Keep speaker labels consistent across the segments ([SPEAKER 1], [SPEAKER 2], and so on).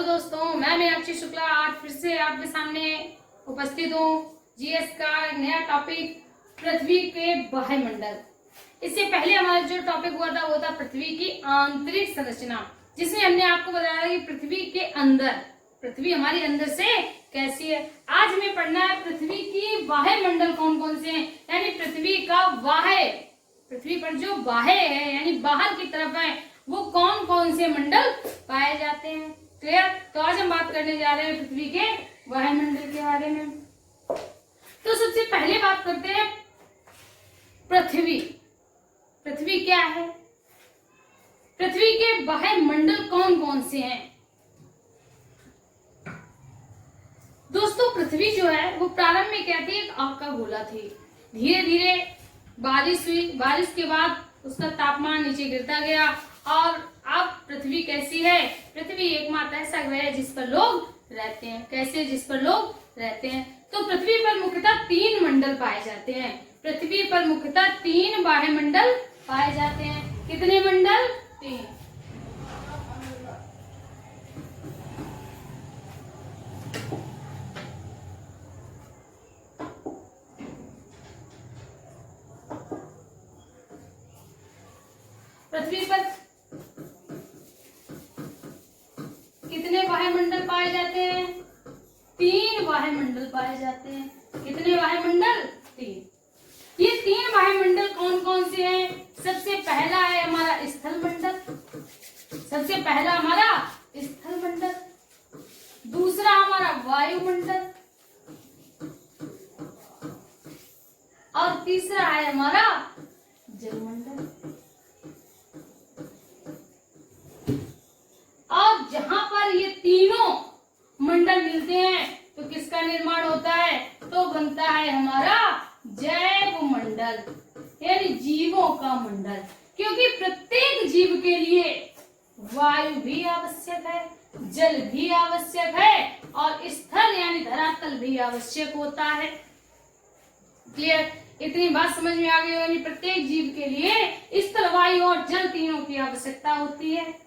[SPEAKER 1] दोस्तों, मैं मीनाक्षी शुक्ला आज फिर से आपके सामने उपस्थित हूँ। जीएस का नया टॉपिक पृथ्वी के वायुमंडल। इससे पहले हमारा जो टॉपिक हुआ था वो था पृथ्वी की आंतरिक संरचना, जिसमें हमने आपको बताया कि पृथ्वी के अंदर, पृथ्वी हमारी अंदर से कैसी है। आज हमें पढ़ना है पृथ्वी की वायुमंडल कौन कौन से हैं, यानी पृथ्वी का वाह्य, पृथ्वी पर जो वाह्य है यानी बाहर की तरफ है वो कौन कौन से मंडल पाए जाते हैं। क्लियर? तो आज हम बात करने जा रहे हैं पृथ्वी के वायुमंडल के बारे में। तो सबसे पहले बात करते हैं पृथ्वी। पृथ्वी क्या है? पृथ्वी के वायुमंडल कौन कौन से हैं? दोस्तों, पृथ्वी जो है वो प्रारंभ में क्या थी, एक आग का गोला थी। धीरे धीरे बारिश हुई, बारिश के बाद उसका तापमान नीचे गिरता गया और अब पृथ्वी कैसी है? पृथ्वी एकमात्र ऐसा ग्रह है जिस पर लोग रहते हैं। कैसे? जिस पर लोग रहते हैं। तो पृथ्वी पर मुख्यतः 3 मंडल पाए जाते हैं। पृथ्वी पर मुख्यतः 3 वायुमंडल पाए जाते हैं। कितने मंडल? 3। पृथ्वी पर कितने वायुमंडल पाए जाते हैं? 3 वायुमंडल पाए जाते हैं। कितने वायुमंडल? 3। ये 3 वायुमंडल कौन कौन से हैं? सबसे पहला है हमारा स्थल मंडल। सबसे पहला हमारा स्थल मंडल, दूसरा हमारा वायुमंडल और तीसरा है हमारा जलमंडल। और जहां पर ये तीनों मंडल मिलते हैं तो किसका निर्माण होता है? तो बनता है हमारा जैव मंडल, यानी जीवों का मंडल। क्योंकि प्रत्येक जीव के लिए वायु भी आवश्यक है, जल भी आवश्यक है और स्थल यानी धरातल भी आवश्यक होता है। क्लियर? इतनी बात समझ में आ गई होगी। प्रत्येक जीव के लिए स्थल, वायु और जल तीनों की आवश्यकता होती है।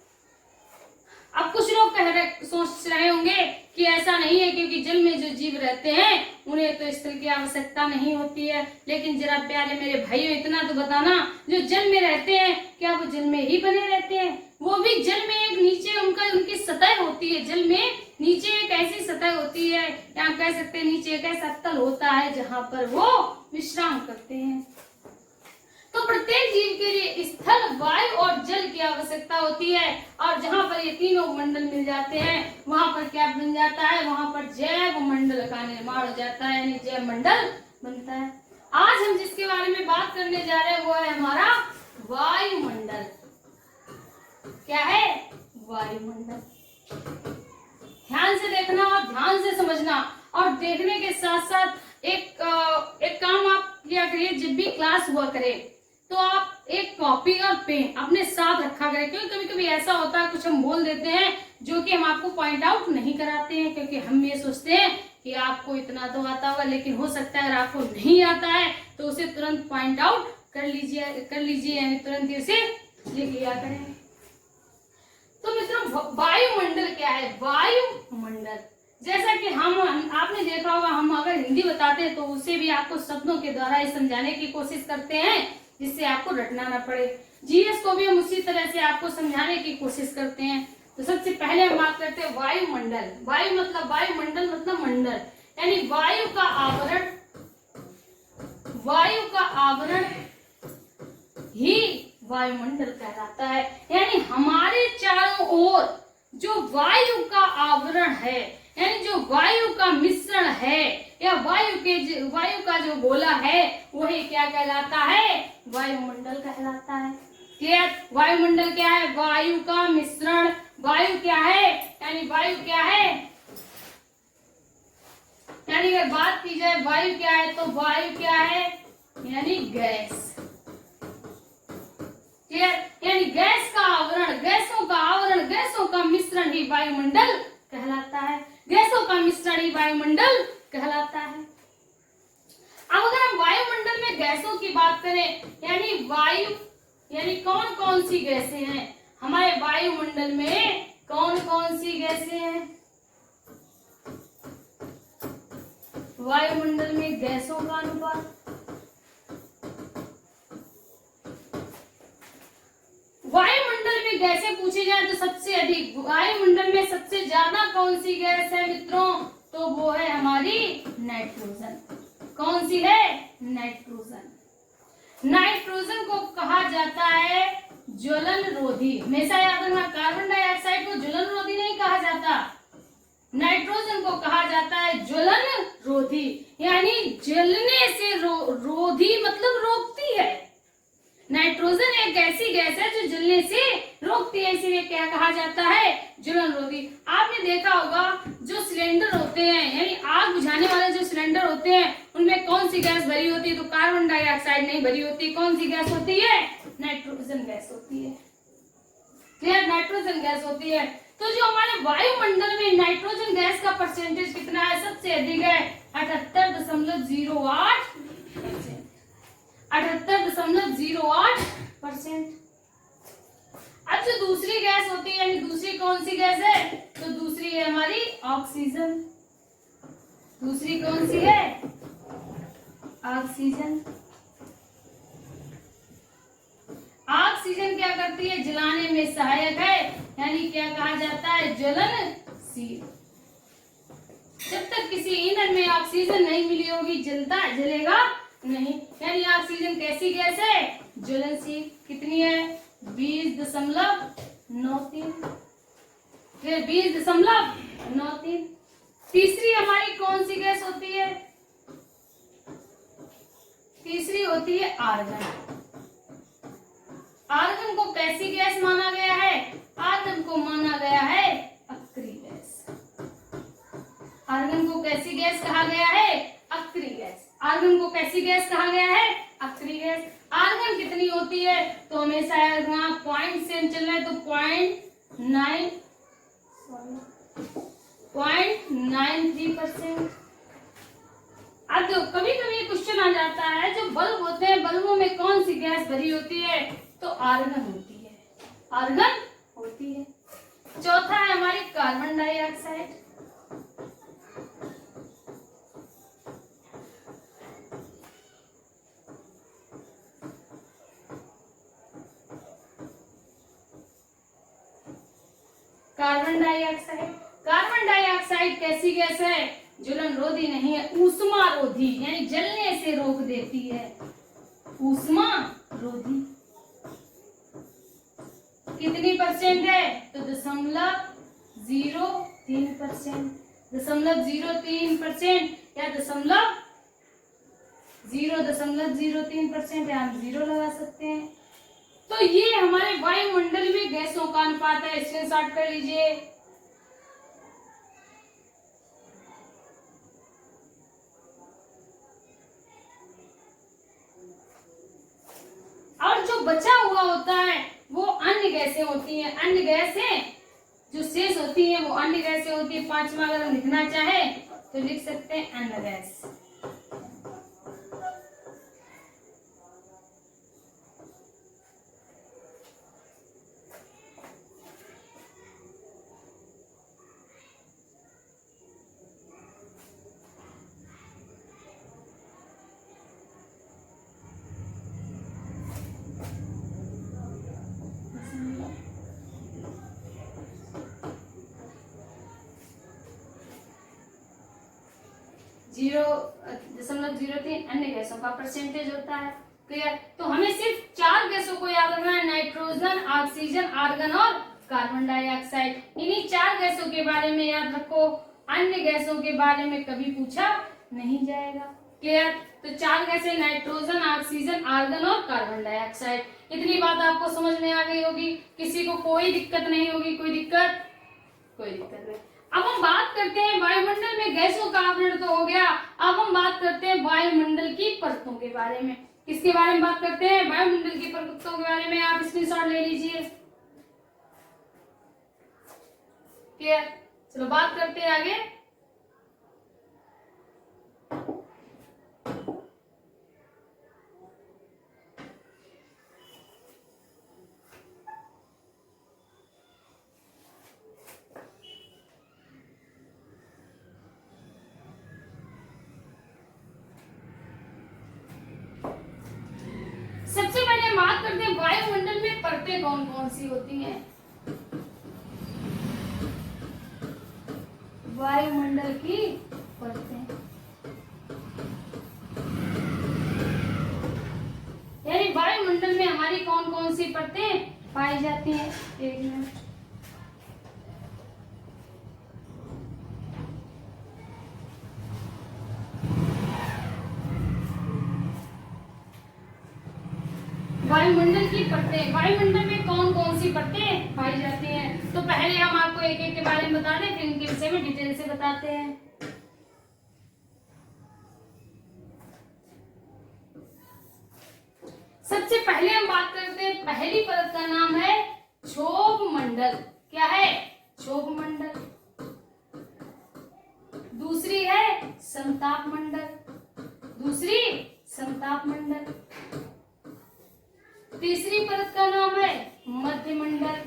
[SPEAKER 1] अब कुछ लोग सोच रहे होंगे कि ऐसा नहीं है, क्योंकि जल में जो जीव रहते हैं उन्हें तो स्थल की आवश्यकता नहीं होती है। लेकिन जरा प्यारे मेरे भाइयों, इतना तो बताना, जो जल में रहते हैं क्या वो जल में ही बने रहते हैं? वो भी जल में एक नीचे उनकी सतह होती है। जल में नीचे एक ऐसी सतह होती है, या हम कह सकते हैं नीचे एक ऐसा तल होता है जहाँ पर वो विश्राम करते हैं। तो प्रत्येक जीव के लिए स्थल, वायु और जल की आवश्यकता होती है। और जहां पर ये तीनों मंडल मिल जाते हैं वहां पर क्या बन जाता है? वहां पर जैव मंडल का निर्माण हो जाता है, यानी जैव मंडल बनता है। आज हम जिसके बारे में बात करने जा रहे हैं वो है हमारा वायुमंडल। क्या है? वायुमंडल। ध्यान से देखना और ध्यान से समझना, और देखने के साथ साथ एक काम आप किया करिए। जब भी क्लास हुआ करे तो आप एक कॉपी और पेन अपने साथ रखा करें, क्योंकि कभी कभी ऐसा होता है कुछ हम बोल देते हैं जो कि हम आपको पॉइंट आउट नहीं कराते हैं, क्योंकि हम ये सोचते हैं कि आपको इतना तो आता होगा, लेकिन हो सकता है अगर आपको नहीं आता है तो उसे तुरंत पॉइंट आउट कर लीजिए यानी तुरंत इसे लिख लिया करें। तो मित्रों, वायुमंडल क्या है? वायुमंडल जैसा कि हम आपने देखा होगा, हम अगर हिंदी बताते हैं तो उसे भी आपको शब्दों के द्वारा ही समझाने की कोशिश करते हैं जिससे आपको रटना ना पड़े। जीएस को भी हम उसी तरह से आपको समझाने की कोशिश करते हैं। तो सबसे पहले हम बात करते हैं वायुमंडल। वायुमंडल मतलब मंडल, यानी वायु का आवरण। वायु का आवरण ही वायुमंडल कहलाता है। यानी हमारे चारों ओर जो वायु का आवरण है, यानी जो वायु का मिश्रण है, या वायु का जो गोला है, वही क्या कहलाता है? वायुमंडल कहलाता है। क्लियर? वायुमंडल क्या है? वायु का मिश्रण। वायु क्या है? यानी वायु क्या है, यानी अगर बात की जाए वायु क्या है तो वायु क्या है? यानी गैस। क्लियर? यानी गैस का आवरण, गैसों का आवरण, गैसों का मिश्रण ही वायुमंडल कहलाता है। गैसों का मिश्रण ही वायुमंडल कहलाता है। अब अगर हम वायुमंडल में गैसों की बात करें, यानी वायु, यानी कौन कौन सी गैसें हैं हमारे वायुमंडल में? कौन कौन सी गैसें हैं? वायुमंडल में गैसों का अनुपात, वायुमंडल में गैसें पूछी जाए तो सबसे अधिक वायुमंडल में सबसे ज्यादा कौन सी गैस है मित्रों? तो वो है हमारी नाइट्रोजन। कौन सी है? नाइट्रोजन। नाइट्रोजन को कहा जाता है ज्वलन रोधी। हमेशा याद रखना, कार्बन डाइऑक्साइड को ज्वलन रोधी नहीं कहा जाता, नाइट्रोजन को कहा जाता है ज्वलन रोधी, यानी जलने से रोधी मतलब रोकती है। नाइट्रोजन एक ऐसी गैस है जो जलने से रोकती है, इसीलिए क्या कहा जाता है? ज्वलन रोधी। आपने देखा होगा जो सिलेंडर होते हैं, यानी आग बुझाने वाले जो सिलेंडर होते हैं, उनमें कौन सी गैस भरी होती है? तो कार्बन डाइऑक्साइड नहीं भरी होती। कौन सी गैस होती है? नाइट्रोजन गैस होती है। क्लियर? नाइट्रोजन गैस होती है। तो जो हमारे वायुमंडल में नाइट्रोजन गैस का परसेंटेज कितना है? सबसे अधिक है 78.08%। 78.08%। अब जो दूसरी गैस होती है, यानी दूसरी कौन सी गैस है? तो दूसरी है हमारी ऑक्सीजन। दूसरी कौन सी है? ऑक्सीजन। ऑक्सीजन क्या करती है? जलाने में सहायक है, यानी क्या कहा जाता है? ज्वलनशील। जब तक किसी ईंधन में ऑक्सीजन नहीं मिली होगी जलेगा नहीं। यानी ऑक्सीजन कैसी गैस है? ज्वलनशील। कितनी है? 20.93। 20.93। तीसरी हमारी कौन सी गैस होती है? तीसरी होती है आर्गन। आर्गन को कैसी गैस माना गया है? आर्गन को माना गया है अक्रिय गैस। आर्गन को कैसी गैस कहा गया है? अक्रिय गैस। आर्गन को कैसी गैस कहा गया है? अक्रिय गैस। आर्गन कितनी होती है? तो हमेशा यहाँ पॉइंट से चल रहा है, तो 0.93%। अब जो कभी कभी क्वेश्चन आ जाता है, जो बल्ब होते हैं, बल्बों में कौन सी गैस भरी होती है? तो आर्गन होती है। आर्गन होती है। चौथा है हमारी carbon dioxide. Carbon dioxide. Carbon dioxide कैसी गैस है? ज्वलन रोधी नहीं है, ऊष्मा रोधी, यानी जलने से रोक देती है। ऊष्मा रोधी। कितनी परसेंट है? तो 0.03%। 0.03% या 0.03%, या हम 0 लगा सकते हैं। तो ये हमारे वायुमंडल में गैसों का अनुपात है। स्क्रीनशॉट कर लीजिए। और जो बचा हुआ होता है वो अन्य गैसें होती हैं। अन्य गैसें जो शेष होती हैं वो अन्य गैसें होती है। पांचवा अगर हम लिखना चाहे तो लिख सकते हैं अन्य गैस। जीरो 0.03 अन्य गैसों का परसेंटेज होता है। क्लियर? तो हमें सिर्फ 4 गैसों को याद रखना है, नाइट्रोजन, ऑक्सीजन, आर्गन और कार्बन डाइऑक्साइड। इन्हीं 4 गैसों के बारे में याद रखो, अन्य गैसों के बारे में कभी पूछा नहीं जाएगा। क्लियर? तो 4 गैसें नाइट्रोजन, ऑक्सीजन, आर्गन और कार्बन डाइऑक्साइड। इतनी बात आपको समझ में आ गई होगी, किसी को कोई दिक्कत नहीं होगी। कोई दिक्कत नहीं। अब हम बात करते हैं वायुमंडल में गैसों का आवरण तो हो गया। अब हम बात करते हैं वायुमंडल की परतों के बारे में। किसके बारे में बात करते हैं? वायुमंडल की परतों के बारे में। आप स्क्रीनशॉट ले लीजिए। क्लियर? चलो बात करते हैं आगे। परतें कौन कौन सी होती हैं? वायुमंडल की परतें, यानी वायुमंडल में हमारी कौन कौन सी परतें पाई जाती हैं? एक मिनट, वायुमंडल की परतें, वायुमंडल में कौन कौन सी परतें पाई जाती हैं? तो पहले हम आपको एक एक के बारे में बता दें, फिर इनके विषय में डिटेल से बताते हैं। सबसे पहले हम बात करते हैं, पहली परत का नाम है क्षोभ मंडल। क्या है? क्षोभ मंडल। दूसरी है संताप मंडल, दूसरी संताप मंडल। तीसरी परत का नाम है मध्य मंडल।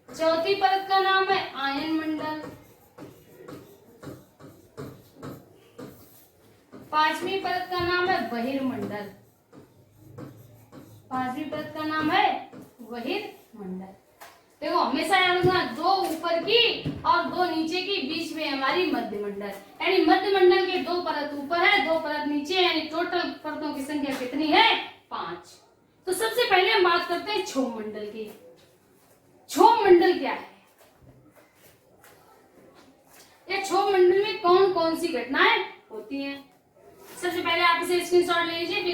[SPEAKER 1] चौथी परत का नाम है आयन मंडल। पांचवी परत का नाम है बहिर्मंडल। पांचवी परत का नाम है बहिर्मंडल। देखो हमेशा याद रखना, दो ऊपर की और दो नीचे की, बीच में हमारी मध्य मंडल, यानी मध्य मंडल के दो परत ऊपर है, दो परत नीचे, यानी टोटल परतों की संख्या कितनी है? 5। तो सबसे पहले हम बात करते हैं क्षोभ मंडल की। क्षोभ मंडल क्या है? ये क्षोभ मंडल में कौन कौन सी घटनाएं होती हैं? सबसे पहले आप इसे स्क्रीनशॉट ले लीजिए, फिर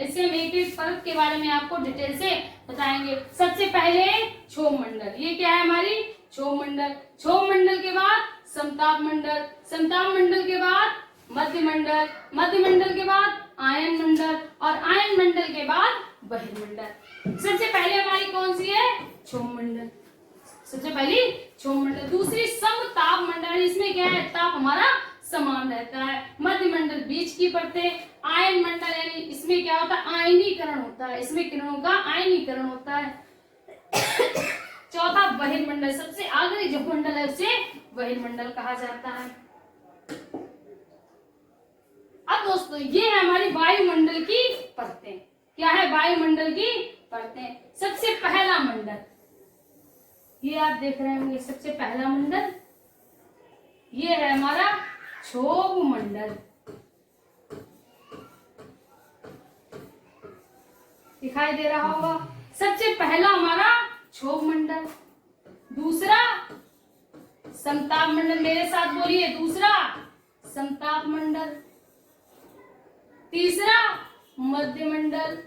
[SPEAKER 1] इसे हम एक एक परत के बारे में आपको डिटेल से बताएंगे। सबसे पहले क्षोभ मंडल, ये क्या है? हमारी क्षोभ मंडल। क्षोभ मंडल के बाद समताप मंडल, समताप मंडल के बाद मध्य मंडल, मध्य मंडल के बाद आयन मंडल और आयन मंडल के बाद बहिर्मंडल। सबसे पहले हमारी कौन सी है? क्षोभ मंडल। सबसे पहली क्षोभ मंडल। दूसरी समताप मंडल, इसमें क्या है? ताप हमारा समान रहता है। मध्य मंडल बीच की परतें। आयन मंडल यानी इसमें क्या होता है? आयनीकरण होता है, इसमें किरणों का आयनीकरण होता है। चौथा बहिर्मंडल, सबसे आखिरी जो मंडल है उसे बहिर्मंडल कहा जाता है। अब दोस्तों ये है हमारी वायुमंडल की परतें। क्या है? वायुमंडल की परतें। सबसे पहला मंडल, ये आप देख रहे होंगे, सबसे पहला मंडल ये है हमारा क्षोभ मंडल। दिखाई दे रहा होगा। सबसे पहला हमारा क्षोभ मंडल, दूसरा समताप मंडल, मेरे साथ बोलिए, दूसरा समताप मंडल, तीसरा मध्य मंडल,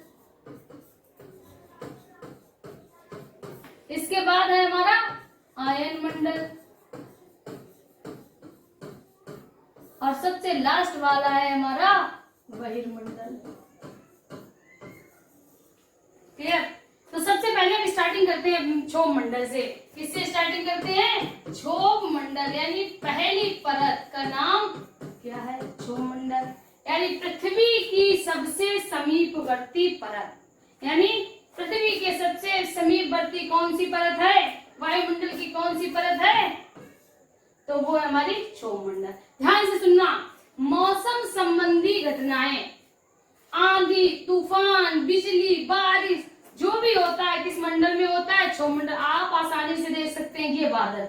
[SPEAKER 1] इसके बाद है हमारा आयन मंडल और सबसे लास्ट वाला है हमारा बहिर्मंडल। क्लियर? तो सबसे पहले हम स्टार्टिंग करते हैं क्षोभ मंडल से। किससे स्टार्टिंग करते हैं? क्षोभ मंडल, यानी पहली परत का नाम क्या है? क्षोभ मंडल, यानी पृथ्वी की सबसे समीपवर्ती परत, यानी पृथ्वी के सबसे समीपवर्ती कौन सी परत है? वायुमंडल की कौन सी परत है? तो वो है हमारी क्षोभ मंडल। ध्यान से सुनना, मौसम संबंधी घटनाएं, आंधी, तूफान, बिजली, बारिश, जो भी होता है किस मंडल में होता है? क्षोभ मंडल। आप आसानी से देख सकते हैं ये बादल,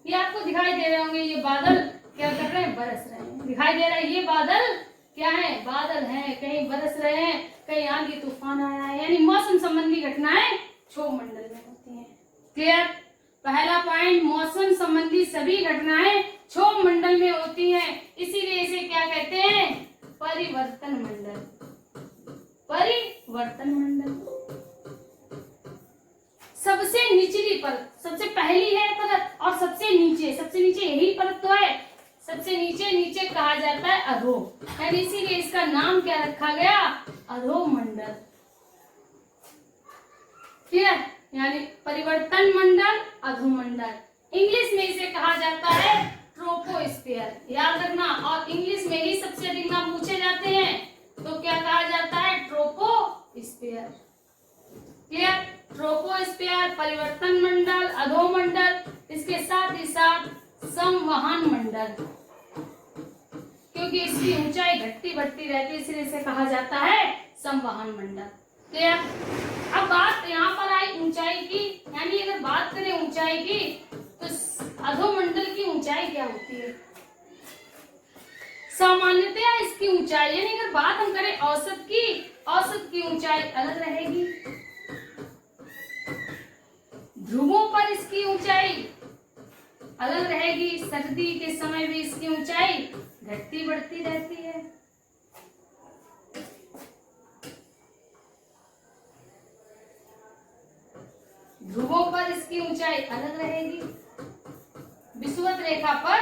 [SPEAKER 1] ये आपको दिखाई दे रहे होंगे, ये बादल क्या कर रहे हैं? बरस रहे हैं। दिखाई दे रहा है ये बादल क्या है? बादल हैं, कहीं बरस रहे हैं, कहीं आंधी तूफान आया है, यानी मौसम संबंधी घटनाएं क्षोभ मंडल में होती हैं। क्लियर? पहला पॉइंट, मौसम संबंधी सभी घटनाएं क्षोभ मंडल में होती हैं, इसीलिए इसे क्या कहते हैं? परिवर्तन मंडल। परिवर्तन मंडल। सबसे निचली परत, सबसे पहली है परत और सबसे नीचे यही परत तो है, सबसे नीचे कहा जाता है अधो, यानी इसीलिए इसका नाम क्या रखा गया? अधो मंडल। क्लियर? यानी परिवर्तन मंडल, अधो मंडल। इंग्लिश में इसे कहा जाता है ट्रोपोस्फीयर, याद रखना। और इंग्लिश में ही सबसे अधिक नाम पूछे जाते हैं, तो क्या कहा जाता है? ट्रोपोस्फीयर। क्लियर? ट्रोपोस्फीयर, परिवर्तन मंडल, अधो मंडल, इसके साथ ही साथ संवहन मंडल, क्योंकि इसकी ऊंचाई घटती बढ़ती रहती है इसलिए इसे कहा जाता है संवहन मंडल। क्लियर? अब बात यहाँ पर आई ऊंचाई की, यानी अगर बात करें ऊंचाई की तो अधोमंडल की ऊंचाई क्या होती है? सामान्यतया इसकी ऊंचाई, यानी अगर बात हम करें औसत की ऊंचाई अलग रहेगी। ध्रुवों पर इसकी ऊंचाई अलग रहेगी। सर्दी के समय भी इसकी ऊंचाई घटती बढ़ती रहती है। ध्रुवों पर इसकी ऊंचाई अलग रहेगी, विषुवत रेखा पर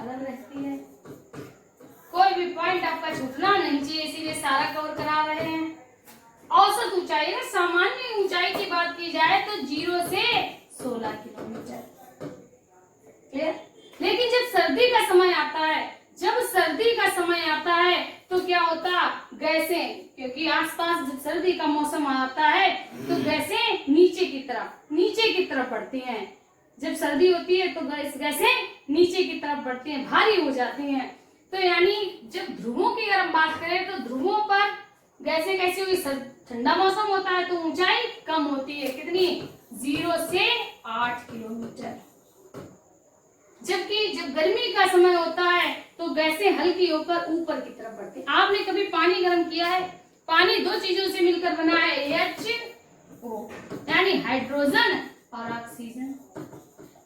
[SPEAKER 1] अलग रहती है। कोई भी पॉइंट आपका छूटना नहीं चाहिए, इसीलिए सारा कवर करा रहे हैं। औसत ऊंचाई है, सामान्य ऊंचाई की बात की जाए तो 0 से 16 किलोमीटर। क्लियर? लेकिन जब सर्दी का समय आता है तो क्या होता, गैसें, क्योंकि आसपास जब सर्दी का मौसम आता है तो गैसें नीचे की तरफ बढ़ती हैं। जब सर्दी होती है तो गैसें नीचे की तरफ बढ़ती हैं, भारी हो जाती हैं। तो यानी जब ध्रुवों की अगर हम बात करें तो ध्रुवों पर गैसें कैसी हुई, ठंडा मौसम होता है तो ऊंचाई कम होती है। कितनी? 0 से 8 किलोमीटर। जबकि जब गर्मी का समय होता है तो गैसें हल्की होकर ऊपर की तरफ बढ़ती हैं। आपने कभी पानी गर्म किया है? पानी 2 चीजों से मिलकर बना है, H2O, यानी हाइड्रोजन और ऑक्सीजन।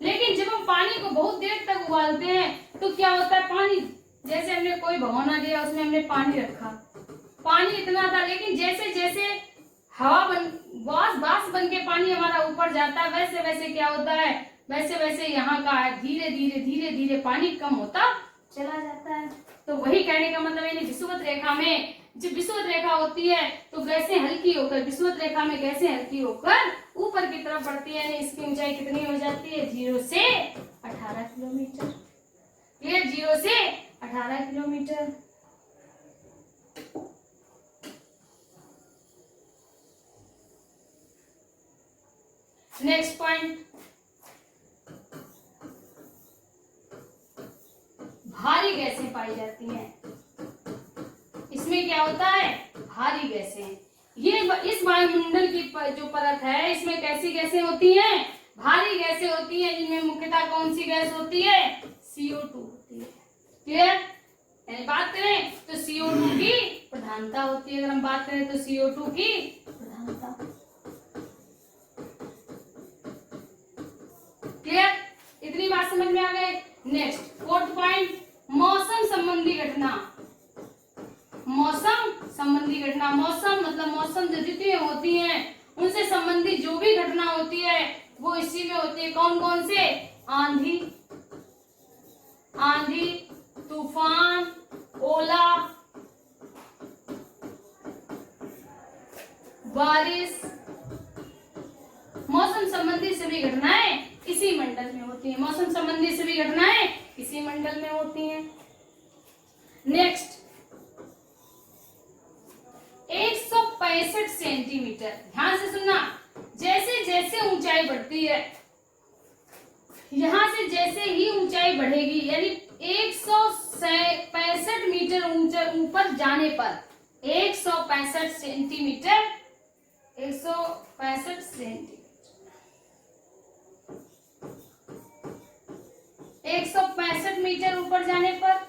[SPEAKER 1] लेकिन जब हम पानी को बहुत देर तक उबालते हैं तो क्या होता है, पानी, जैसे हमने कोई भगोना लिया, उसमें हमने पानी रखा, पानी इतना था, लेकिन जैसे जैसे हवा वाष्प बन के पानी हमारा ऊपर जाता है, वैसे वैसे क्या होता है, वैसे वैसे यहाँ का धीरे धीरे पानी कम होता चला जाता है। तो वही कहने का मतलब है, विषुवत रेखा में जब विषुवत रेखा होती है तो गैसें हल्की होकर, विषुवत रेखा में गैसें हल्की होकर ऊपर की तरफ बढ़ती है। इसकी ऊंचाई कितनी हो जाती है? 0 से 18 किलोमीटर। ये 0 से 18 किलोमीटर। नेक्स्ट पॉइंट, भारी गैसें पाई जाती हैं। इसमें क्या होता है? भारी गैसें। ये इस वायुमंडल की जो परत है, इसमें कैसी गैसें होती हैं? भारी गैसें होती हैं, जिनमें मुख्यतः कौन सी गैस होती है? CO2 होती है। क्लियर? बात करें तो CO2 की प्रधानता होती है। अगर हम बात करें तो CO2 की प्रधानता। क्लियर? इतनी बात समझ में आ गए। नेक्स्ट 4th पॉइंट, मौसम संबंधी घटना। मौसम संबंधी घटना, मौसम मतलब मौसम जो ऋतुएं होती हैं उनसे संबंधित जो भी घटना होती है वो इसी में होती है। कौन कौन से? आंधी, तूफान, ओला, बारिश, मौसम संबंधी सभी घटनाएं इसी मंडल में होती हैं। मौसम संबंधी सभी घटनाएं इसी मंडल में होती हैं। Next 165 centimetre. ध्यान से सुनना, जैसे जैसे ऊंचाई बढ़ती है, यहां से जैसे ही ऊंचाई बढ़ेगी, यानी 165 मीटर ऊपर जाने पर 165 सेंटीमीटर, 165 सेंटीमीटर, 165 मीटर ऊपर जाने पर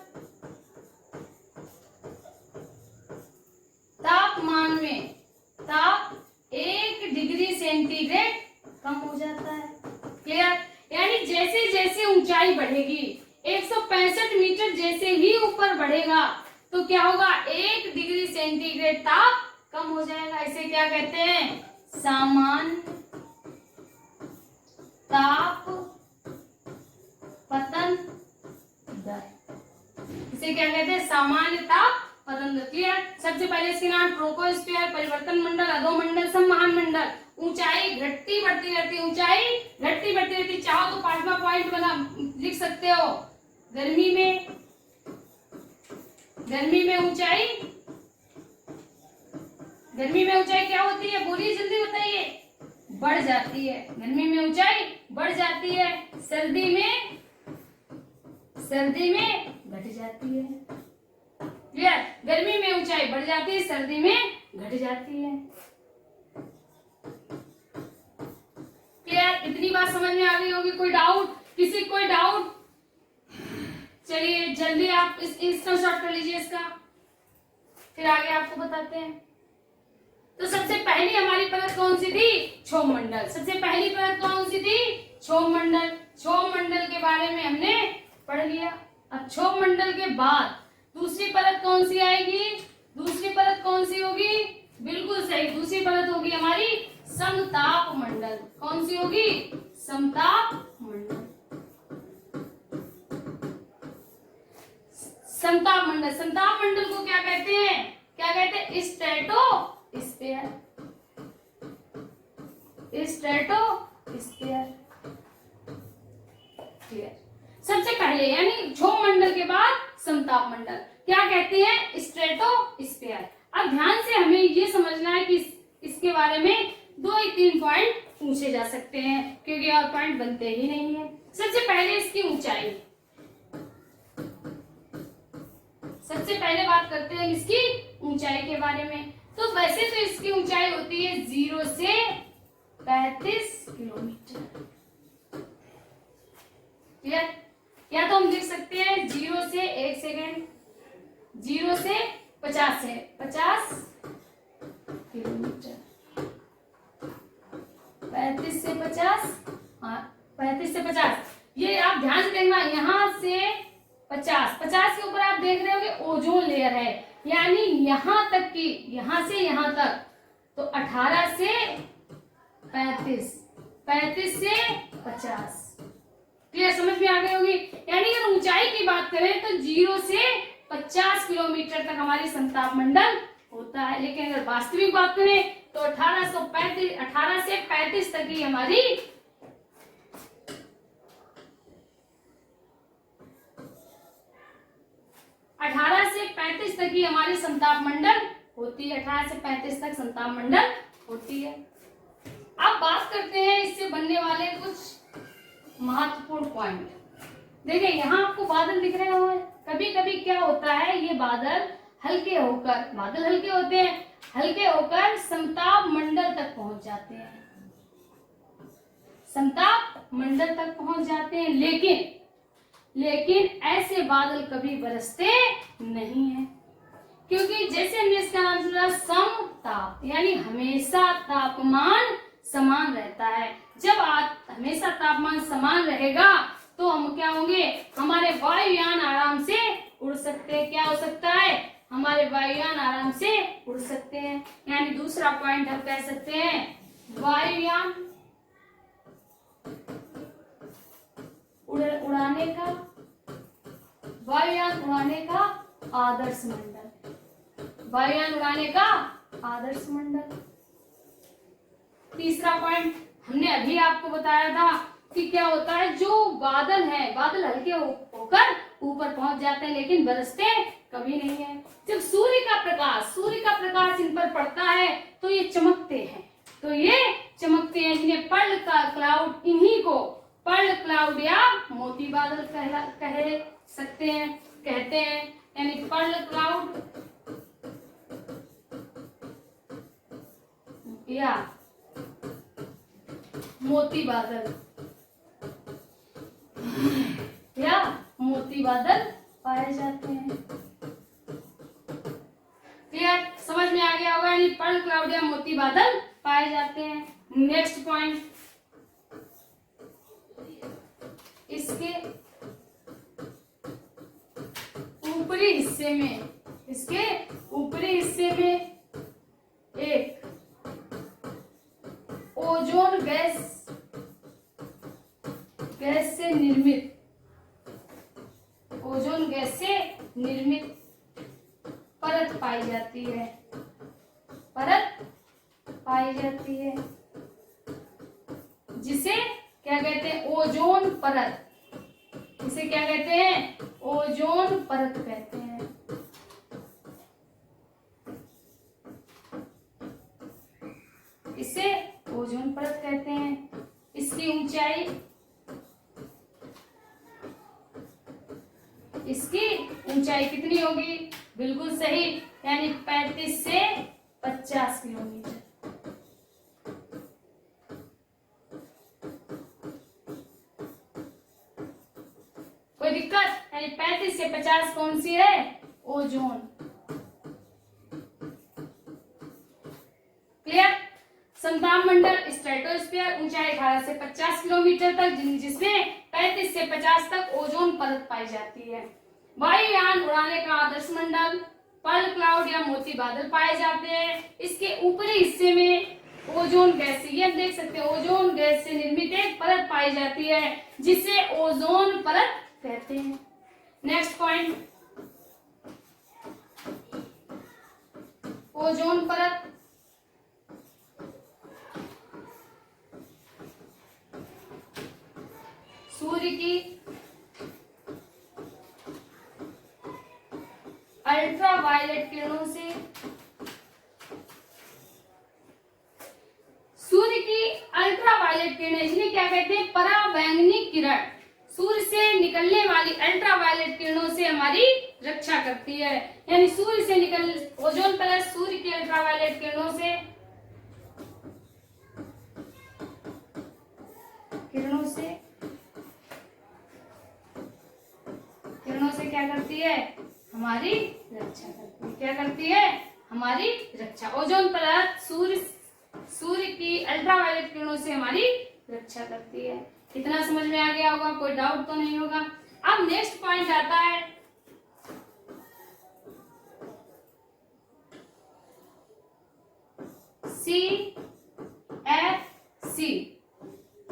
[SPEAKER 1] तापमान में 1 डिग्री सेंटीग्रेड कम हो जाता है। क्लियर? यानी जैसे जैसे ऊंचाई बढ़ेगी, 165 मीटर जैसे ही ऊपर बढ़ेगा तो क्या होगा? 1 डिग्री सेंटीग्रेड ताप कम हो जाएगा। इसे क्या कहते हैं? सामान्य ताप पतन दर। इसे क्या कहते हैं? सामान्य ताप पतन दर। क्लियर? सबसे पहले इसके नाम ट्रोपोस्फीयर, परिवर्तन मंडल, अधोमंडल, संवहन मंडल। ऊंचाई घटती बढ़ती रहती, ऊंचाई घटती बढ़ती रहती। चाहो तो 5वां पॉइंट बना लिख सकते हो। गर्मी में ऊंचाई क्या होती है? बोलिए जल्दी बताइए। बढ़ जाती है। गर्मी में ऊंचाई बढ़ जाती है, सर्दी में घट जाती है। क्लियर? गर्मी में ऊंचाई बढ़ जाती है, सर्दी में घट जाती है। क्लियर? इतनी बात समझ में आ गई होगी। कोई डाउट? किसी कोई डाउट? चलिए जल्दी आप इसका शॉर्ट कर लीजिए इसका, फिर आगे आपको बताते हैं। तो सबसे पहली हमारी परत कौन सी थी? क्षोभ मंडल। सबसे पहली परत कौन सी थी? क्षोभ मंडल। क्षोभ मंडल के बारे में हमने पढ़ लिया। अब क्षोभ मंडल के बाद दूसरी परत कौन सी आएगी? दूसरी परत कौन सी होगी? बिल्कुल सही, दूसरी परत होगी हमारी समताप मंडल। कौन सी होगी? समताप मंडल। समताप मंडल। समताप मंडल को क्या कहते हैं? क्या कहते हैं? स्ट्रेटोस्फीयर। स्ट्रेटोस्फीयर। क्लियर? सबसे पहले यानी क्षोभ मंडल के बाद समताप मंडल क्या कहते हैं? स्ट्रेटोस्फीयर। अब ध्यान से हमें ये समझना है कि इसके बारे में 2 या 3 पॉइंट पूछे जा सकते हैं, क्योंकि और पॉइंट बनते ही नहीं है। सबसे पहले इसकी ऊंचाई। सबसे पहले बात करते हैं इसकी ऊंचाई के बारे में। तो वैसे तो इसकी ऊंचाई होती है 0 से 35 किलोमीटर। क्लियर? या तो हम लिख सकते हैं 0 से 1 सेकेंड, 0 से 50 किलोमीटर। 35 से 50, हाँ 35 से 50। ये आप ध्यान से देखना, यहाँ से 50 के ऊपर आप देख रहे होंगे ओजोन लेयर है, यानी यहाँ तक की, यहाँ से यहाँ तक, तो 18 से 35, 35 से 50। क्लियर? समझ में आ गई होगी। यानी अगर ऊंचाई की बात करें तो 0 से 50 किलोमीटर तक हमारी समताप मंडल होता है, लेकिन अगर वास्तविक बात करें तो 18 से 35 तक ही हमारी समताप मंडल होती है। 18 से 35 तक समताप मंडल होती है। अब बात करते हैं इससे बनने वाले कुछ महत्वपूर्ण पॉइंट। देखिए यहाँ आपको बादल दिख रहे होंगे। कभी कभी क्या होता है, ये बादल हल्के होते हैं, हल्के होकर समताप मंडल तक पहुंच जाते हैं, समताप मंडल तक पहुंच जाते हैं। लेकिन ऐसे बादल कभी बरसते नहीं हैं, क्योंकि जैसे हमने इसका नाम सुना समताप, यानी हमेशा तापमान समान रहता है। जब हमेशा तापमान समान रहेगा तो हम क्या होंगे? हमारे वायुयान आराम से उड़ सकते हैं। क्या हो सकता है? हमारे वायुयान आराम से उड़ सकते हैं। यानी दूसरा पॉइंट हम कह सकते हैं वायुयान उड़ाने का आदर्श मंडल। वायुयान उड़ाने का आदर्श मंडल। तीसरा पॉइंट हमने अभी आपको बताया था कि क्या होता है, जो बादल है, बादल हल्के होकर ऊपर पहुंच जाते हैं लेकिन बरसते कभी नहीं है। जब सूर्य का प्रकाश इन पर पड़ता है तो ये चमकते हैं, जिन्हें पर्ल का क्लाउड, इन्हीं को पर्ल क्लाउड या मोती बादल कहते हैं। यानी पर्ल क्लाउड या मोती बादल पाए जाते हैं। क्लियर? समझ में आ गया होगा। यानी पर्ल क्लाउड या मोती बादल पाए जाते हैं। नेक्स्ट पॉइंट, इसके ऊपरी हिस्से में एक ओजोन गैस से निर्मित परत पाई जाती है, जिसे क्या कहते हैं? ओजोन परत। इसे क्या कहते हैं? ओजोन परत कहते हैं। इसे ओजोन परत कहते हैं। इसकी ऊंचाई कितनी होगी? बिल्कुल सही, यानी 35 से 50 किलोमीटर। कोई दिक्कत? यानी 35 से 50 कौन सी है? ओजोन। क्लियर? समताप मंडल स्ट्रेटोस्फीयर ऊंचाई 18 से 50 किलोमीटर तक, जिसमें 35 से 50 तक ओजोन परत पाई जाती है। वायुयान उड़ाने का आदर्श मंडल पर्ल क्लाउड या मोती बादल पाए जाते हैं। इसके ऊपरी हिस्से में ओजोन गैस, ये देख सकते हैं, ओजोन गैस से निर्मित एक परत पाई जाती है जिसे ओजोन परत कहते हैं। नेक्स्ट पॉइंट, ओजोन परत। सूर्य की अल्ट्रावायलेट किरणों से, सूर्य की अल्ट्रावायलेट किरणें, इन्हें क्या कहते हैं? पराबैंगनी किरण। सूर्य से निकलने वाली अल्ट्रावायलेट किरणों से हमारी रक्षा करती है। यानी सूर्य से निकल ओजोन परत सूर्य की अल्ट्रावायलेट किरणों से क्या करती है? हमारी रक्षा करती है। क्या करती है? हमारी रक्षा। ओजोन परत सूर्य की अल्ट्रावायलेट किरणों से हमारी रक्षा करती है। इतना समझ में आ गया होगा? कोई डाउट तो नहीं होगा? अब नेक्स्ट पॉइंट आता है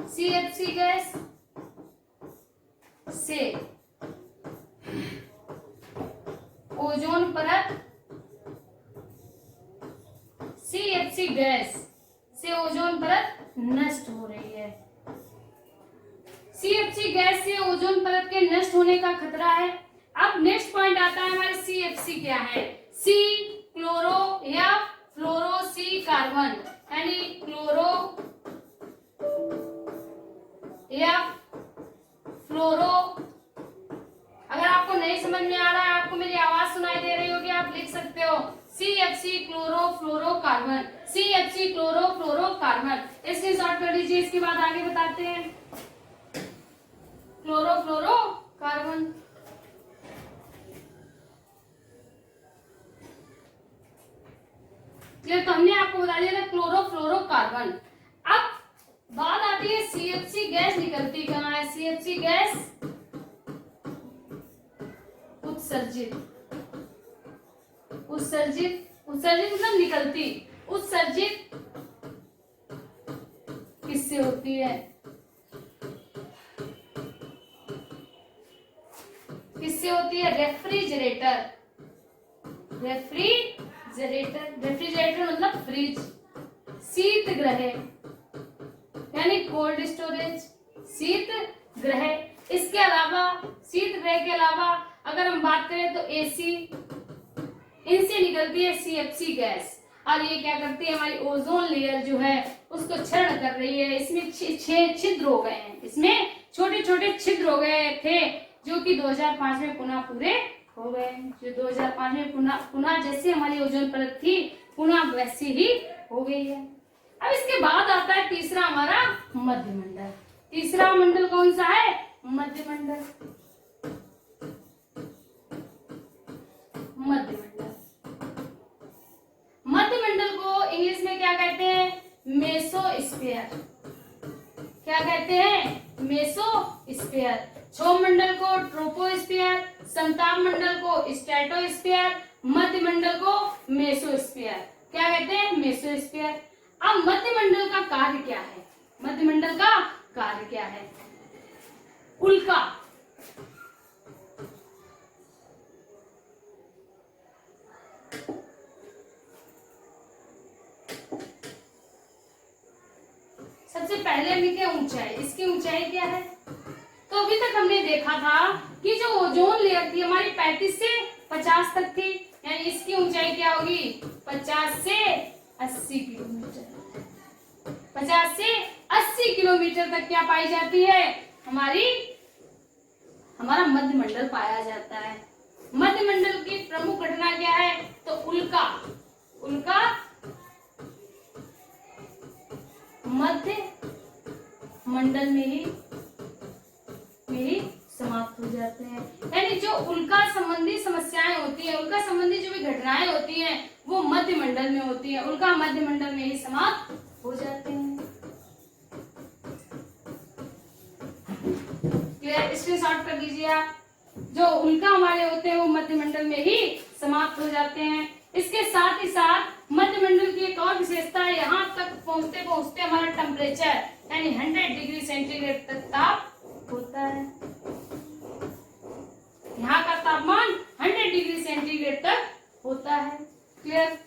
[SPEAKER 1] CFC गैस से ओजोन परत, CFC गैस से ओजोन परत नष्ट हो रही है। CFC गैस से ओजोन परत के नष्ट होने का खतरा है। अब नेक्स्ट पॉइंट आता है हमारे CFC क्या है? C क्लोरो या फ्लोरो C कार्बन, यानी क्लोरो या फ्लोरो। अगर आपको नहीं समझ में आ रहा है, आपको मेरी आवाज सुनाई दे रही होगी, आप लिख सकते हो CFC क्लोरो फ्लोरो कार्बन, CFC क्लोरो फ्लोरो कार्बन। इसकी शॉर्ट कर लीजिए, इसके बाद आगे बताते हैं। क्लोरो फ्लोरो कार्बन, क्लियर? तो हमने आपको बता दिया था क्लोरो फ्लोरो कार्बन। अब बात आती है CFC गैस निकलती कहाँ है? CFC गैस उत्सर्जित मतलब निकलती। उत्सर्जित किससे होती है? किससे होती है? रेफ्रिजरेटर मतलब फ्रिज। शीत ग्रह यानी कोल्ड स्टोरेज, शीत ग्रह। इसके अलावा, शीत ग्रह के अलावा अगर हम बात करें तो AC, इनसे निकलती है CFC गैस। और ये क्या करती है? हमारी ओजोन लेयर जो है उसको क्षरण कर रही है। इसमें 6 छिद्र हो गए हैं, इसमें छोटे छोटे छिद्र हो गए थे जो कि 2005 में पुनः पूरे हो गए। जो 2005 में पुनः जैसे हमारी ओजोन परत थी पुनः वैसी ही हो गई है। अब इसके बाद आता है तीसरा हमारा मध्यमंडल। तीसरा मंडल कौन सा है? मध्यमंडल। मध्यमंडल को इंग्लिश में क्या कहते हैं? मेसोस्फीयर। क्या कहते हैं? मेसोस्फीयर। क्षोभ मंडल को ट्रोपोस्फीयर, समताप मंडल को स्ट्रेटोस्फीयर, मध्यमंडल को मेसोस्फीयर। क्या कहते हैं? मेसोस्फीयर। अब मध्यमंडल का कार्य क्या है? मध्यमंडल का कार्य क्या है? उल्का। सबसे पहले लिखे ऊंचाई। इसकी ऊंचाई क्या है? तो अभी तक हमने देखा था कि जो ओजोन लेयर थी हमारी 35 से 50 तक थी, यानी इसकी ऊंचाई क्या होगी? 50 से 80 किलोमीटर। 50 से 80 किलोमीटर तक क्या पाई जाती है? हमारा मध्यमंडल पाया जाता है। मध्यमंडल की प्रमुख घटना क्या है? तो उल्का मध्य मंडल में ही समाप्त हो जाते हैं। यानी जो उल्का संबंधी समस्याएं होती है, उल्का संबंधी जो भी घटनाएं होती हैं वो मध्य मंडल में होती है, उल्का मध्य मंडल में ही समाप्त हो जाते हैं। क्लियर? स्क्रीनशॉट कर लीजिए आप। जो उल्का हमारे होते हैं वो मध्य मंडल में ही समाप्त हो जाते हैं। इसके साथ ही साथ मध्य मंडल की एक और विशेषता है, यहाँ तक पहुंचते पहुंचते हमारा टेम्परेचर यानी 100 डिग्री सेंटीग्रेड तक ताप होता है। यहाँ का तापमान 100 डिग्री सेंटीग्रेड तक होता है। क्लियर?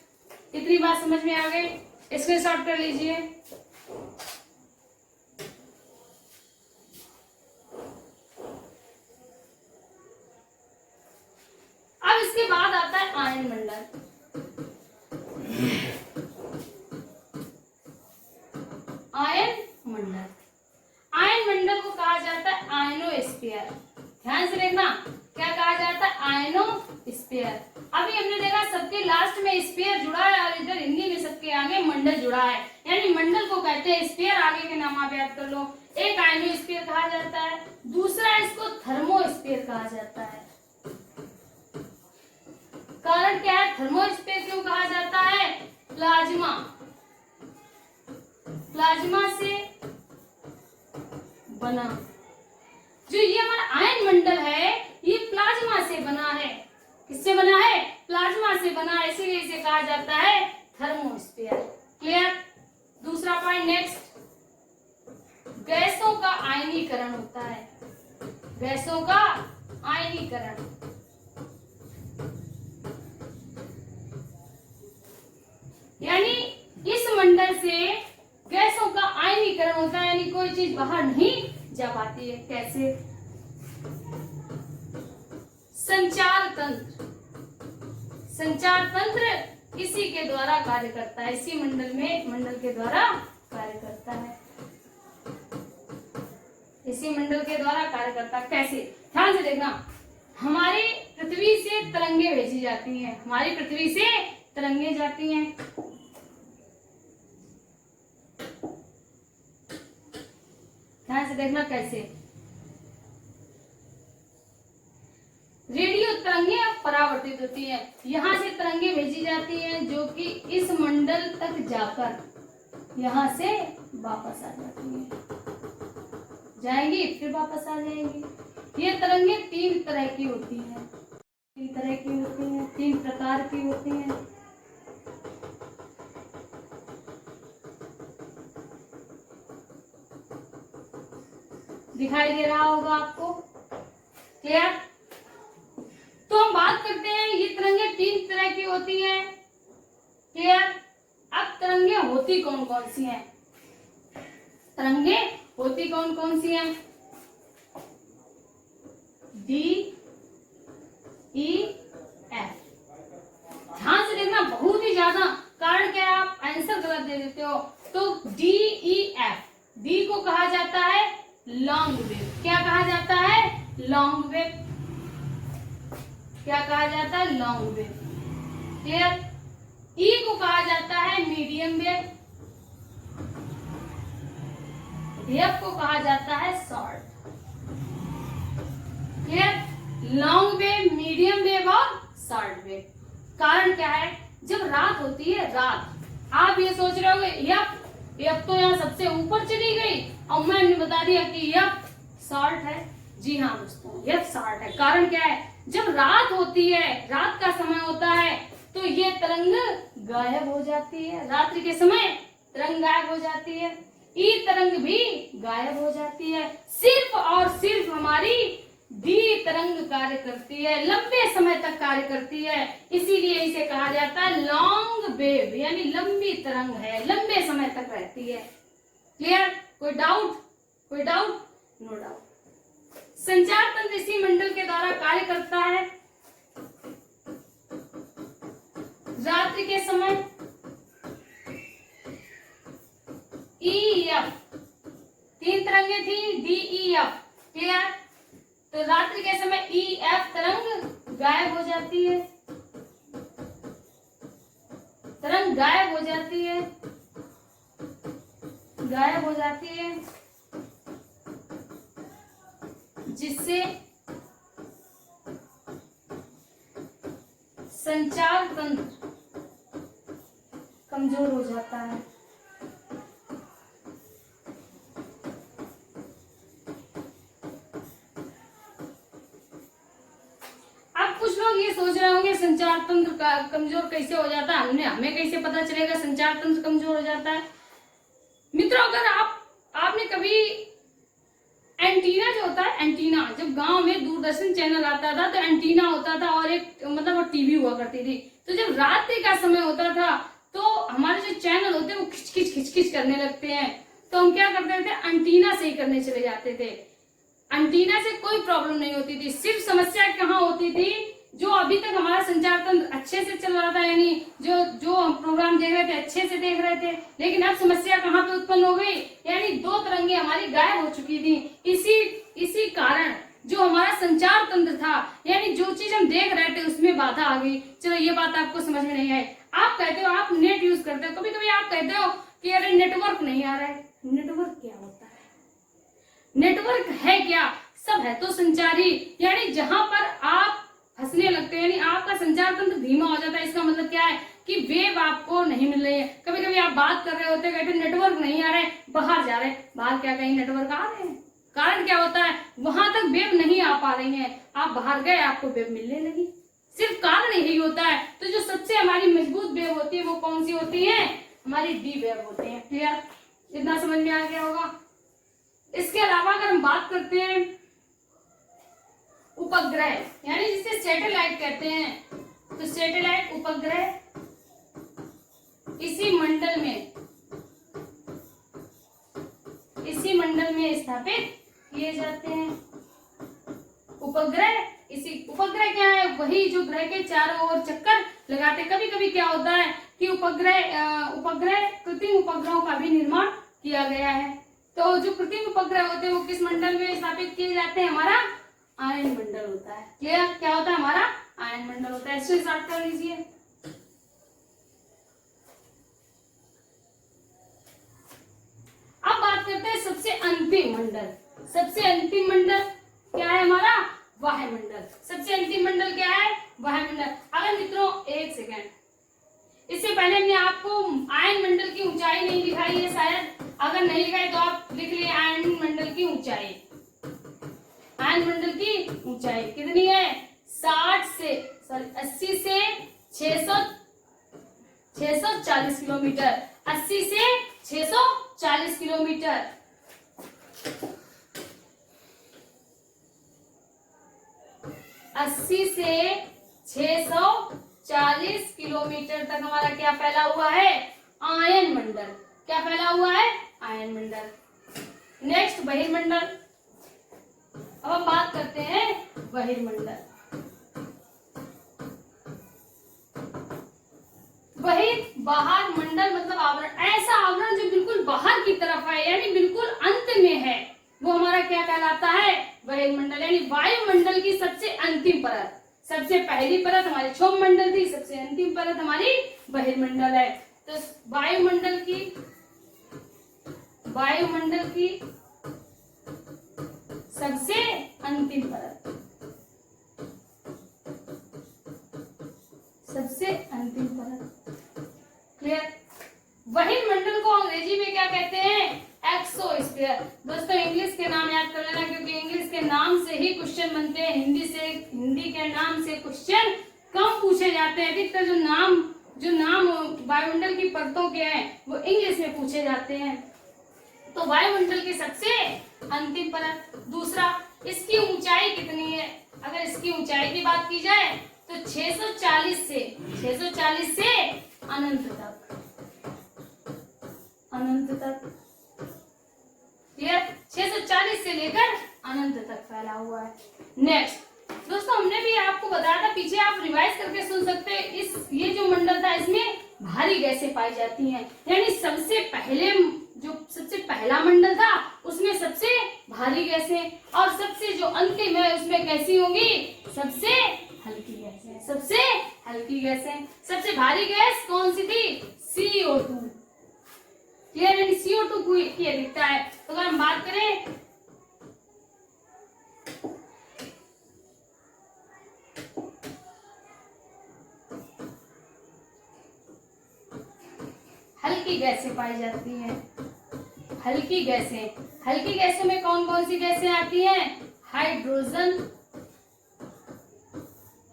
[SPEAKER 1] इतनी बात समझ में आ गई? स्क्रीनशॉट कर लीजिए। अब इसके बाद आता है आयन मंडल। आयन मंडल, आयन मंडल को कहा जाता है आयनोस्फीयर। ध्यान से देखना, क्या कहा जाता है? आयनोस्फीयर। अभी हमने देखा सबके लास्ट में स्फीयर जुड़ा है और इधर हिंदी में सबके आगे मंडल जुड़ा है, यानी मंडल को कहते हैं स्फीयर। आगे के नाम आप याद कर लो। एक आयनोस्फीयर कहा जाता है, दूसरा इसको थर्मोस्फीयर कहा जाता है। कारण क्या है? थर्मोस्फीयर क्यों कहा जाता है? प्लाज्मा, प्लाज्मा से बना। जो ये हमारा आयन मंडल है ये प्लाज्मा से बना है। किससे बना है? प्लाज्मा से बना है, इसीलिए इसे कहा जाता है थर्मोस्फीयर। क्लियर? दूसरा पॉइंट नेक्स्ट, गैसों का आयनीकरण होता है। गैसों का आयनीकरण, यानी इस मंडल से गैसों का आयनीकरण होता है, यानी कोई चीज बाहर नहीं जा पाती है। कैसे? संचार तंत्र, संचार तंत्र इसी के द्वारा कार्य करता है, इसी मंडल के द्वारा कार्य करता है, इसी मंडल के द्वारा कार्य करता है। कैसे? ध्यान से देखना, हमारी पृथ्वी से तरंगे भेजी जाती हैं, हमारी पृथ्वी से तरंगे जाती हैं। ध्यान से देखना कैसे। रेडियो तरंगे परावर्तित होती है, यहाँ से तरंगे भेजी जाती हैं जो कि इस मंडल तक जाकर यहाँ से वापस आ जाती हैं, जाएंगी फिर वापस आ जाएंगी। ये तरंगे तीन तरह की होती हैं, तीन तरह की होती हैं, तीन प्रकार की होती हैं। दिखाई दे रहा होगा आपको? क्लियर? तो हम बात करते हैं, ये तरंगे तीन तरह की होती हैं। क्लियर? अब तरंगे होती कौन कौन सी हैं? तरंगे होती कौन कौन सी हैं? D E F. ध्यान से देखना, बहुत ही ज्यादा। कारण क्या है? आप आंसर गलत दे देते हो। तो डी ई एफ, डी को कहा जाता है लॉन्ग वेव। क्या कहा जाता है? Long wave. क्या कहा जाता है? Long wave. क्लियर? ई को कहा जाता है मीडियम वेव, एफ को कहा जाता है short. Clear? Long wave, medium wave और शॉर्ट वेव। कारण क्या है? जब रात होती है, रात, आप ये सोच रहे होगे एफ तो यहाँ सबसे ऊपर चली गई और मैंने बता दिया कि एफ शॉर्ट है। जी हाँ दोस्तों, एफ शॉर्ट है। कारण क्या है? जब रात होती है, रात का समय होता है, तो ये तरंग गायब हो जाती है। रात्रि के समय तरंग गायब हो जाती है, ई तरंग भी गायब हो जाती है। सिर्फ और सिर्फ हमारी डी तरंग कार्य करती है, लंबे समय तक कार्य करती है, इसीलिए इसे कहा जाता है लॉन्ग वेव, यानी लंबी तरंग है, लंबे समय तक रहती है। क्लियर? कोई डाउट? कोई डाउट? No doubt. संचार तंत्र इसी मंडल के द्वारा कार्य करता है। रात्रि के समय ई एफ, तीन तरंगे थी, डी ई एफ। क्लियर? तो रात्रि के समय ई एफ तरंग गायब हो जाती है, तरंग गायब हो जाती है। गायब हो जाती है, जिससे संचार तंत्र कमजोर हो जाता है। अब कुछ लोग ये सोच रहे होंगे संचार तंत्र का कमजोर कैसे हो जाता है, हमें कैसे पता चलेगा संचार तंत्र कमजोर हो जाता है। मित्रों, अगर आपने कभी एंटीना जो होता है, एंटीना जब गांव में दूरदर्शन चैनल आता था तो एंटीना होता था और एक मतलब वो टीवी हुआ करती थी। तो जब रात्रि का समय होता था तो हमारे जो चैनल होते हैं वो खिच खिच करने लगते हैं, तो हम क्या करते थे, एंटीना सही करने चले जाते थे। एंटीना से कोई प्रॉब्लम नहीं होती थी, सिर्फ समस्या कहाँ होती थी, जो अभी तक हमारा संचार तंत्र अच्छे से चल रहा था, यानी जो हम प्रोग्राम देख रहे थे अच्छे से देख रहे थे, लेकिन अब समस्या कहाँ पे उत्पन्न हो गई, यानी दो तरंगे हमारी गायब हो चुकी थी। इसी कारण जो हमारा संचार तंत्र था, यानी जो चीज हम देख रहे थे उसमें बाधा आ गई। चलो ये बात आपको समझ में नहीं आई। आप कहते हो आप नेट यूज करते हो, कभी कभी आप कहते हो कि अरे नेटवर्क नहीं आ रहा है। नेटवर्क क्या होता है? नेटवर्क है क्या? सब है तो संचारी, यानी जहां पर आप फंसने लगते हैं, यानी आपका संचार तंत्र धीमा हो जाता है। इसका मतलब क्या है कि वेव आपको नहीं मिल रही है। कभी कभी आप बात कर रहे होते, कहते नेटवर्क नहीं आ रहे, बाहर जा रहे हैं, बाहर क्या कहीं नेटवर्क आ रहे हैं? कारण क्या होता है, वहां तक वेव नहीं आ पा रही है, आप बाहर गए आपको वेव मिलने लगी। सिर्फ कारण यही होता है। तो जो सबसे हमारी मजबूत वेव होती है वो कौन सी होती है? हमारी डी वेव होते हैं। क्लियर? इतना समझ में आ गया होगा। इसके अलावा अगर हम बात करते हैं उपग्रह, यानी जिसे सैटेलाइट कहते हैं, तो सैटेलाइट उपग्रह इसी मंडल में स्थापित किए जाते हैं। उपग्रह क्या है? वही जो ग्रह के चारों ओर चक्कर लगाते। कभी कभी क्या होता है कि उपग्रह कृत्रिम उपग्रहों का भी निर्माण किया गया है। तो जो कृत्रिम उपग्रह होते हैं वो किस मंडल में स्थापित किए जाते हैं? हमारा आयन मंडल होता है। क्लियर? क्या होता है? हमारा आयन मंडल होता है। इसको स्टार्ट कर लीजिए। अब बात करते हैं सबसे अंतिम मंडल। सबसे अंतिम मंडल क्या है? हमारा वायुमंडल। सबसे अंतिम मंडल क्या है? वायुमंडल। अगर मित्रों एक सेकेंड, इससे पहले हमने आपको आयन मंडल की ऊंचाई नहीं दिखाई है शायद, अगर नहीं दिखाई तो आप लिख लिए आयन मंडल की ऊंचाई। आयन मंडल की ऊंचाई कितनी है? 80 से 640 किलोमीटर। 80 से 640 किलोमीटर। 80 से 640 किलोमीटर तक हमारा क्या फैला हुआ है? आयन मंडल। क्या फैला हुआ है? आयन मंडल। नेक्स्ट बहिर्मंडल। अब हम बात करते हैं बहिर्मंडल। बाहर मंडल मतलब आवरण, ऐसा आवरण जो बिल्कुल बाहर की तरफ है, यानी बिल्कुल अंत में है, वो हमारा क्या कहलाता है? बहिर्मंडल। यानी वायुमंडल की सबसे अंतिम परत। सबसे पहली परत हमारी क्षोभ मंडल थी, सबसे अंतिम परत हमारी बहिर्मंडल है। तो वायुमंडल की सबसे अंतिम परत, सबसे अंतिम परत। क्लियर? बहिर्मंडल को अंग्रेजी में क्या कहते हैं? एक्सोस्फीयर। दोस्तों इंग्लिश के नाम याद कर लेना, क्योंकि इंग्लिश के नाम से ही क्वेश्चन बनते हैं। हिंदी के नाम से क्वेश्चन कम पूछे जाते हैं। अधिकतर जो नाम वायुमंडल की परतों के हैं वो इंग्लिश में पूछे जाते हैं। तो वायुमंडल की सबसे अंतिम परत। दूसरा, इसकी ऊंचाई कितनी है? अगर इसकी ऊंचाई की बात की जाए तो 640 से अनंत तक। क्लियर? 640 से लेकर अनंत तक फैला हुआ है। नेक्स्ट दोस्तों, हमने भी आपको बताया था, पीछे आप रिवाइज करके सुन सकते हैं। ये जो मंडल था इसमें भारी गैसें पाई जाती हैं। यानी सबसे पहला मंडल था उसमें सबसे भारी गैसें, और सबसे जो अंतिम है उसमें कैसी होंगी? सबसे हल्की गैसें। सबसे हल्की गैसें। सबसे भारी गैस कौन सी थी? CO2। क्लियर है? CO2 की अधिकता है। तो अगर हम बात करें हल्की गैसें पाई जाती हैं, हल्की गैसों में कौन कौन सी गैसें आती हैं? हाइड्रोजन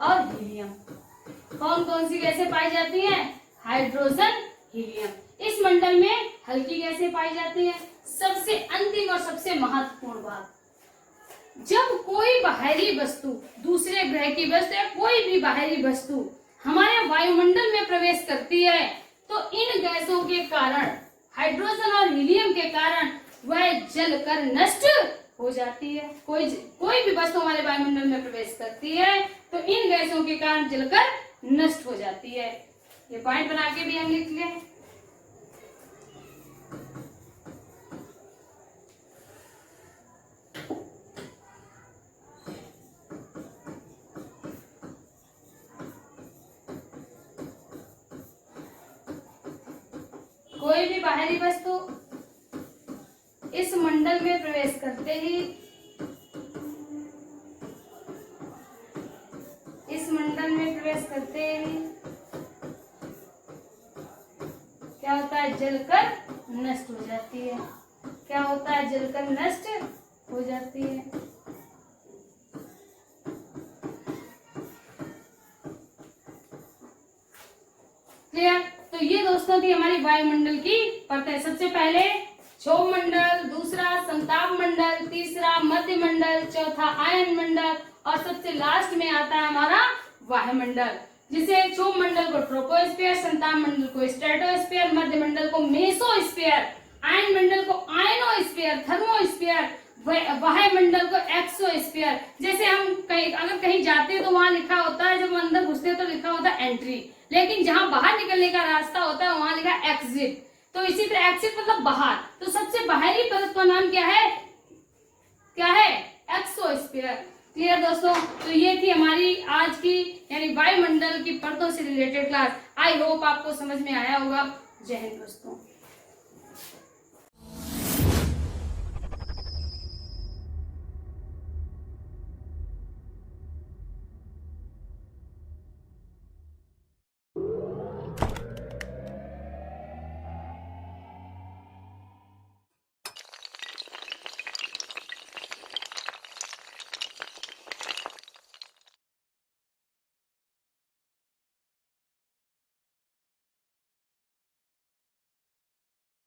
[SPEAKER 1] और हीलियम। कौन कौन सी गैसें पाई जाती हैं? Hydrogen, helium. इस मंडल में हल्की गैसें पाई जाती हैं। सबसे अंतिम और सबसे महत्वपूर्ण बात, जब कोई बाहरी वस्तु, दूसरे ग्रह की वस्तु या कोई भी बाहरी वस्तु हमारे वायुमंडल में प्रवेश करती है तो इन गैसों के कारण, हाइड्रोजन और हीलियम के कारण वह जलकर नष्ट हो जाती है। कोई भी वस्तु हमारे वायुमंडल में प्रवेश करती है तो इन गैसों के कारण जलकर नष्ट हो जाती है। ये पॉइंट बना के भी हम लिख लें। कोई भी बाहरी वस्तु इस मंडल में प्रवेश करते ही, इस मंडल में प्रवेश करते ही क्या होता है? जलकर नष्ट हो जाती है। क्या होता है? जलकर नष्ट हो जाती है। क्लियर? तो ये दोस्तों थी हमारी वायुमंडल की परतें। सबसे पहले क्षोभ मंडल, दूसरा संताप मंडल, तीसरा मध्य मंडल, चौथा आयन मंडल और सबसे लास्ट में आता है हमारा वायुमंडल, जिसे क्षोभ मंडल को ट्रोपोस्फीयर, संताप मंडल को स्ट्रेटोस्फीयर, मध्य मंडल को मेसोस्फीयर, आयन मंडल को आयनोस्फीयर, थर्मोस्फीयर, वायुमंडल को एक्सोस्फीयर। जैसे हम अगर कहीं जाते हैं तो वहां लिखा होता है, जब अंदर घुसते हैं तो लिखा होता है एंट्री, लेकिन जहां बाहर निकलने का रास्ता होता है वहां लिखा है एग्जिट। तो इसी तरह एग्जिट मतलब बाहर। तो सबसे बाहरी परत का नाम क्या है? एक्सोस्फीयर। क्लियर दोस्तों? तो ये थी हमारी आज की यानी वायुमंडल की परतों से रिलेटेड क्लास। आई होप आपको समझ में आया होगा। जय हिंद दोस्तों।